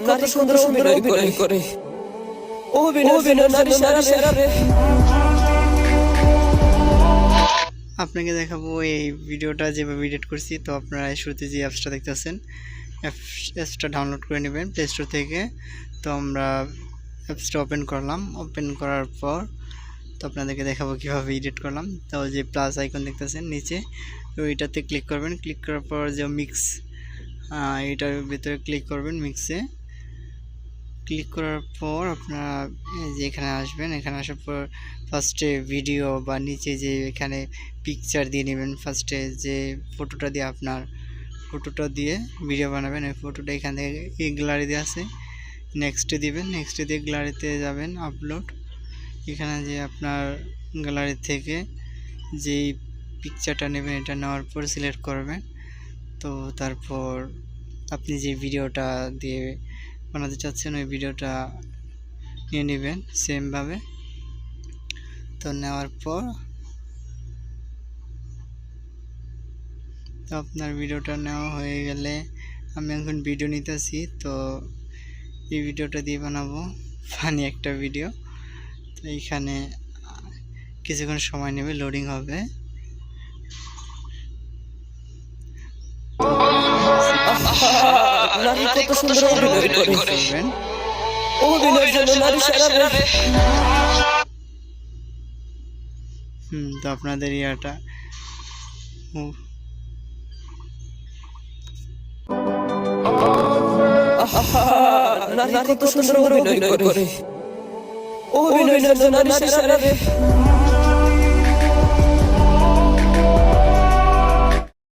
কত সুন্দর অভিনয় করে অভিনয় নারী সেরা রে। আপনাকে দেখাবো এই ভিডিওটা যেভাবে এডিট করছি। তো আপনারা শুরুতে যে অ্যাপসটা দেখতেছেন, অ্যাপসটা ডাউনলোড করে নেবেন প্লে স্টোর থেকে। তো আমরা অ্যাপসটা ওপেন করলাম, ওপেন করার পর তো আপনাদেরকে দেখাবো কীভাবে এডিট করলাম। তো যে প্লাস আইকন দেখতেছেন নিচে, তো এইটাতে ক্লিক করবেন। ক্লিক করার পর যে মিক্স, এটার ভিতরে ক্লিক করবেন। মিক্সে ক্লিক করার পর আপনারা যে এখানে আসবেন, এখানে আসার পর ফার্স্টে ভিডিও বা নিচে যে এখানে পিকচার দিয়ে নেবেন। ফার্স্টে যে ফটোটা দিয়ে আপনার ফটোটা দিয়ে ভিডিও বানাবেন, ওই ফটোটা এখান থেকে এই গ্যালারি দিয়ে আছে, নেক্সটে দিবেন। নেক্সটে দিয়ে গ্যালারিতে যাবেন, আপলোড। এখানে যে আপনার গ্যালারি থেকে যেই পিকচারটা নেবেন, এটা নেওয়ার পর সিলেক্ট করবেন। তো তারপর আপনি যে ভিডিওটা দিয়ে বানাতে চাচ্ছেন ওই ভিডিওটা নিয়ে নেবেন সেমভাবে। তো নেওয়ার পর তো আপনার ভিডিওটা নেওয়া হয়ে গেলে আমি এখন ভিডিও নিতেছি। তো এই ভিডিওটা দিয়ে বানাবো ফানি একটা ভিডিও। তো এইখানে কিছুক্ষণ সময় নেবে, লোডিং হবে। নারী কত সুন্দর অভিনয় করবেন অভিনয়ের জন্য নারী সেরা রে। তো আপনাদের ইয়াটা নারী কত সুন্দর অভিনয় করে অভিনয়ের জন্য নারী সেরা রে।